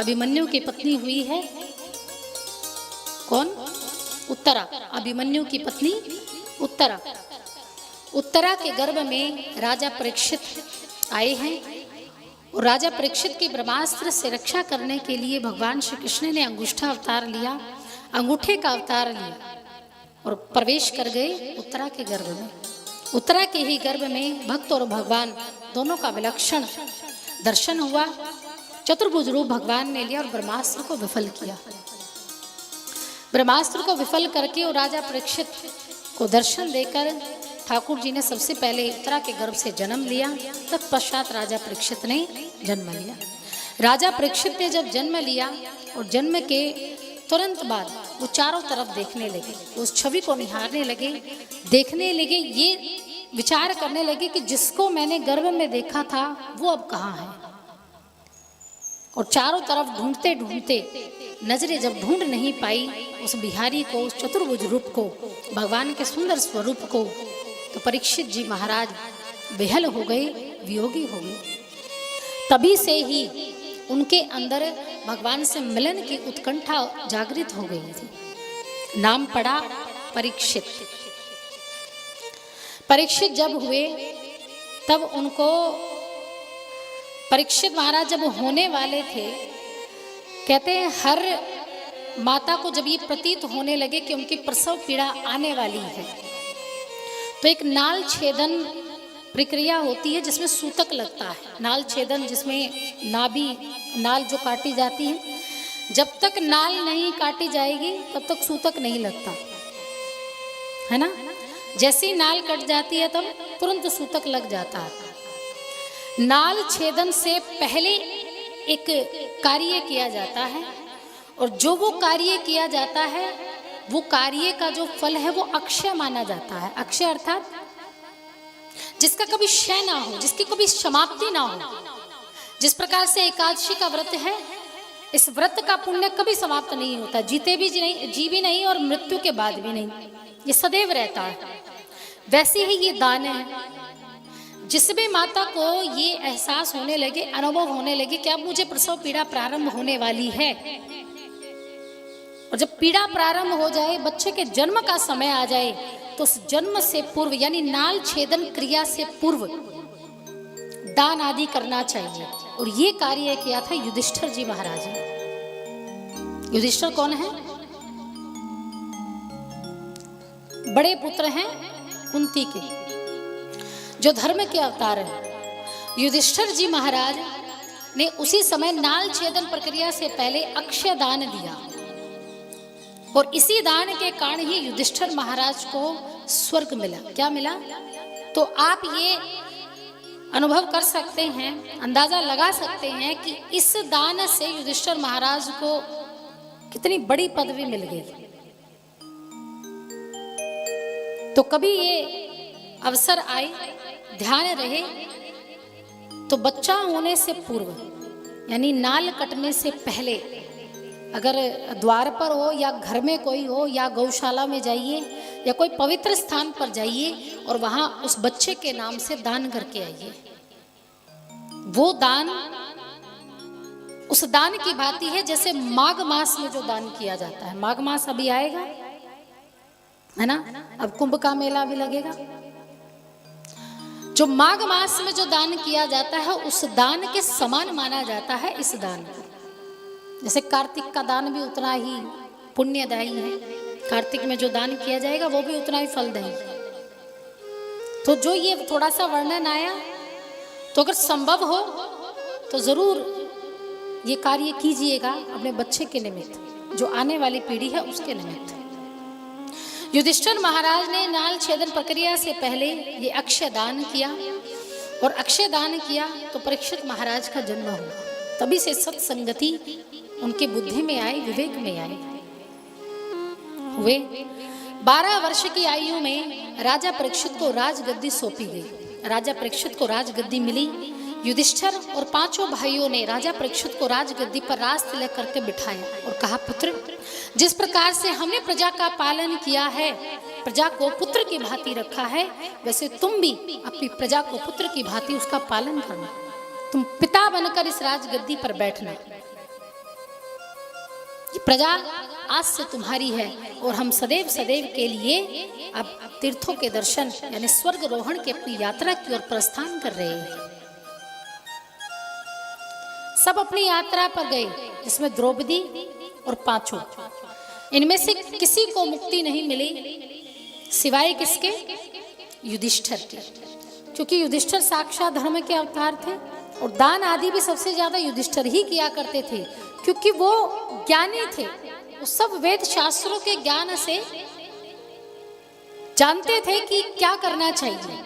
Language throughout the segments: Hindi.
अभिमन्यु की पत्नी हुई है कौन? उत्तरा। अभिमन्यु की पत्नी उत्तरा। उत्तरा के गर्भ में राजा परीक्षित आए हैं और राजा परीक्षित की ब्रह्मास्त्र से रक्षा करने के लिए भगवान श्री कृष्ण ने अंगूठा अवतार लिया, अंगूठे का अवतार लिया और प्रवेश कर गए उत्तरा के गर्भ में। उत्तरा के ही गर्भ में भक्त और भगवान दोनों का विलक्षण दर्शन हुआ। चतुर्भुज रूप भगवान ने लिया और ब्रह्मास्त्र को विफल किया। ब्रह्मास्त्र को विफल करके और राजा परीक्षित को दर्शन देकर ठाकुर जी ने सबसे पहले उत्तरा के गर्भ से जन्म लिया। तत्पश्चात राजा परीक्षित ने जन्म लिया। राजा परीक्षित ने जब जन्म लिया और जन्म के तुरंत बाद वो चारों तरफ देखने लगे, उस छवि को निहारने लगे, देखने लगे, ये विचार करने लगे कि जिसको मैंने गर्भ में देखा था वो अब कहाँ है। और चारों तरफ ढूंढते ढूंढते नजरें जब ढूंढ नहीं पाई उस बिहारी को, उस चतुर्भुज रूप को, भगवान के सुंदर स्वरूप को, तो परीक्षित जी महाराज बेहल हो गए, वियोगी हो गए। तभी से ही उनके अंदर भगवान से मिलन की उत्कंठा जागृत हो गई थी। नाम पड़ा परीक्षित। परीक्षित जब हुए तब उनको, परीक्षित महाराज जब होने वाले थे, कहते हैं हर माता को जब ये प्रतीत होने लगे कि उनकी प्रसव पीड़ा आने वाली है तो एक नाल छेदन प्रक्रिया होती है जिसमें सूतक लगता है। नाल छेदन जिसमें नाल जो काटी जाती है, जब तक नाल नहीं काटी जाएगी तब तक सूतक नहीं लगता है ना। जैसे ही नाल कट जाती है तब तुरंत सूतक लग जाता है। नाल छेदन से पहले एक कार्य किया जाता है और जो वो कार्य किया जाता है वो कार्य का जो फल है वो अक्षय माना जाता है। अक्षय अर्थात जिसका कभी क्षय ना हो, जिसकी कभी समाप्ति ना हो। जिस प्रकार से एकादशी का व्रत है, इस व्रत का पुण्य कभी समाप्त नहीं होता, जीते भी नहीं, जी भी नहीं और मृत्यु के बाद भी नहीं, ये सदैव रहता है। वैसे ही ये दान है। जिस भी माता को ये एहसास होने लगे, अनुभव होने लगे कि अब मुझे प्रसव पीड़ा प्रारंभ होने वाली है, और जब पीड़ा प्रारंभ हो जाए, बच्चे के जन्म का समय आ जाए, तो उस जन्म से पूर्व यानी नाल छेदन क्रिया से पूर्व दान आदि करना चाहिए। और ये कार्य किया था युधिष्ठिर जी महाराज ने। युधिष्ठिर कौन है? बड़े पुत्र हैं कुंती के, जो धर्म के अवतार हैं। युधिष्ठिर जी महाराज ने उसी समय नाल छेदन प्रक्रिया से पहले अक्षय दान दिया और इसी दान के कारण ही युधिष्ठिर महाराज को स्वर्ग मिला। क्या मिला? तो आप ये अनुभव कर सकते हैं, अंदाजा लगा सकते हैं कि इस दान से युधिष्ठिर महाराज को कितनी बड़ी पदवी मिल गई। तो कभी ये अवसर आए, ध्यान रहे, तो बच्चा होने से पूर्व यानी नाल कटने से पहले अगर द्वार पर हो या घर में कोई हो या गौशाला में जाइए या कोई पवित्र स्थान पर जाइए और वहां उस बच्चे के नाम से दान करके आइए। वो दान उस दान की भांति है जैसे माघ मास में जो दान किया जाता है। माघ मास अभी आएगा है ना, अब कुंभ का मेला भी लगेगा। जो माघ मास में जो दान किया जाता है उस दान के समान माना जाता है इस दान को। जैसे कार्तिक का दान भी उतना ही पुण्यदायी है, कार्तिक में जो दान किया जाएगा वो भी उतना ही फलदायी है। तो जो ये थोड़ा सा वर्णन आया, तो अगर संभव हो तो जरूर ये कार्य कीजिएगा अपने बच्चे के निमित्त, जो आने वाली पीढ़ी है उसके निमित्त। युधिष्ठिर महाराज ने नाल छेदन प्रक्रिया से पहले ये अक्षय दान किया और अक्षय दान किया तो परीक्षित महाराज का जन्म हुआ। तभी से सत्संगति उनके बुद्धि में आई, विवेक में आई हुए। 12 वर्ष की आयु में राजा परीक्षित को राजगद्दी सौंपी गई। राजा परीक्षित को राजगद्दी मिली। युधिष्ठिर और 5 भाइयों ने राजा परीक्षित को राजगद्दी पर राज तिलक करके बिठाया और कहा, पुत्र, जिस प्रकार से हमने प्रजा का पालन किया है, प्रजा को पुत्र की भांति रखा है, वैसे तुम भी अपनी प्रजा को पुत्र की भांति उसका पालन करना। तुम पिता बनकर इस राजगद्दी पर बैठना। प्रजा आज से तुम्हारी है और हम सदैव सदैव के लिए अब तीर्थों के दर्शन यानी स्वर्ग रोहण की अपनी यात्रा की ओर प्रस्थान कर रहे हैं। सब अपनी यात्रा पर गए, जिसमें द्रौपदी और पांचों, इनमें से किसी को मुक्ति नहीं मिली सिवाय किसके? युधिष्ठिर के, क्योंकि युधिष्ठिर साक्षात धर्म के अवतार थे और दान आदि भी सबसे ज्यादा युधिष्ठिर ही किया करते थे, क्योंकि वो ज्ञानी थे। वो सब वेद शास्त्रों के ज्ञान से जानते थे कि क्या करना चाहिए।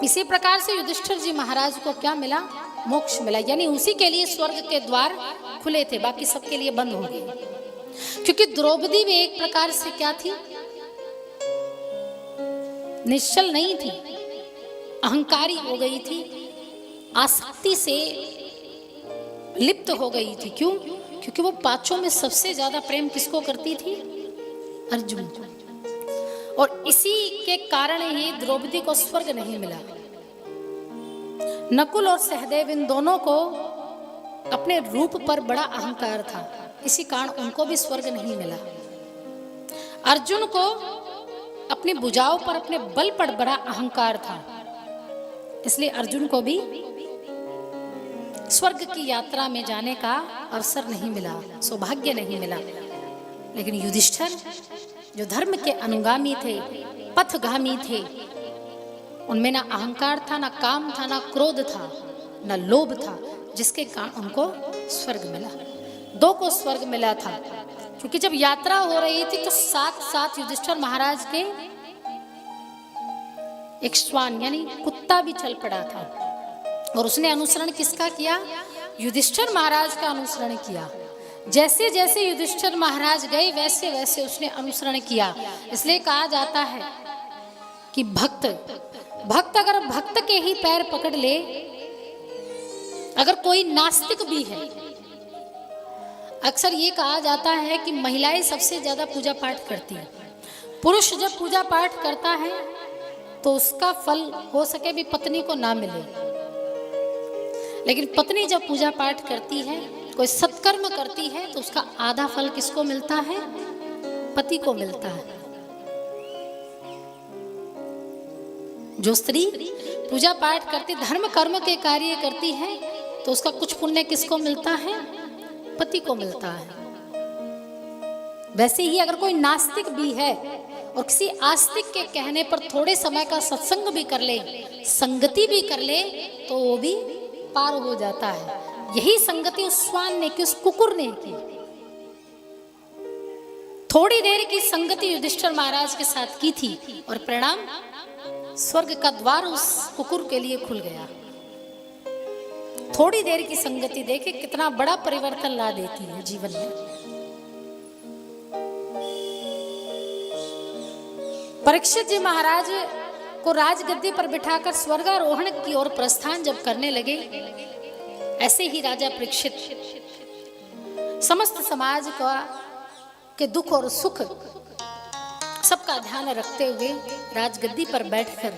इसी प्रकार से युधिष्ठिर जी महाराज को क्या मिला? मोक्ष मिला, यानी उसी के लिए स्वर्ग के द्वार खुले थे, बाकी सबके लिए बंद हो गए। क्योंकि द्रौपदी भी एक प्रकार से क्या थी? निश्चल नहीं थी, अहंकारी हो गई थी, आसक्ति से लिप्त हो गई थी। क्यों? क्योंकि वो पांचों में सबसे ज्यादा प्रेम किसको करती थी? अर्जुन। और इसी के कारण ही द्रौपदी को स्वर्ग नहीं मिला। नकुल और सहदेव इन दोनों को अपने रूप पर बड़ा अहंकार था, इसी कारण उनको भी स्वर्ग नहीं मिला। अर्जुन को अपनी भुजाओं पर अपने बल पर बड़ा अहंकार था, इसलिए अर्जुन को भी स्वर्ग की यात्रा में जाने का अवसर नहीं मिला, सौभाग्य नहीं मिला। लेकिन युधिष्ठिर जो धर्म के अनुगामी थे, पथगामी थे, उनमें ना अहंकार था, ना काम था, ना क्रोध था, ना लोभ था, जिसके कारण उनको स्वर्ग मिला। दो को स्वर्ग मिला था, क्योंकि जब यात्रा हो रही थी तो साथ साथ युधिष्ठिर महाराज के एक श्वान यानी कुत्ता भी चल पड़ा था, और उसने अनुसरण किसका किया? युधिष्ठिर महाराज का अनुसरण किया। जैसे जैसे युधिष्ठिर महाराज गए वैसे वैसे उसने अनुसरण किया। इसलिए कहा जाता है कि भक्त अगर भक्त के ही पैर पकड़ ले, अगर कोई नास्तिक भी है, अक्सर ये कहा जाता है कि महिलाएं सबसे ज्यादा पूजा पाठ करती हैं। पुरुष जब पूजा पाठ करता है तो उसका फल हो सके भी पत्नी को ना मिले, लेकिन पत्नी जब पूजा पाठ करती है, कोई सत्कर्म करती है, तो उसका आधा फल किसको मिलता है? पति को मिलता है। जो स्त्री पूजा पाठ करती, धर्म कर्म के कार्य करती है, तो उसका कुछ पुण्य किसको मिलता है? पति को मिलता है। वैसे ही अगर कोई नास्तिक भी है और किसी आस्तिक के कहने पर थोड़े समय का सत्संग भी कर ले, संगति भी कर ले, तो वो भी पार हो जाता है। यही संगति उस श्वान ने की, उस कुकुर ने की। थोड़ी देर की संगति युधिष्ठिर महाराज के साथ की थी और परिणाम स्वर्ग का द्वार उस कुकुर के लिए खुल गया। थोड़ी देर की संगति देखे कितना बड़ा परिवर्तन ला देती है जीवन में। परीक्षित जी महाराज को राजगद्दी पर बिठाकर स्वर्गारोहण की ओर प्रस्थान जब करने लगे, ऐसे ही राजा परीक्षित समस्त समाज का के दुख और सुख सबका ध्यान रखते हुए राजगद्दी पर बैठकर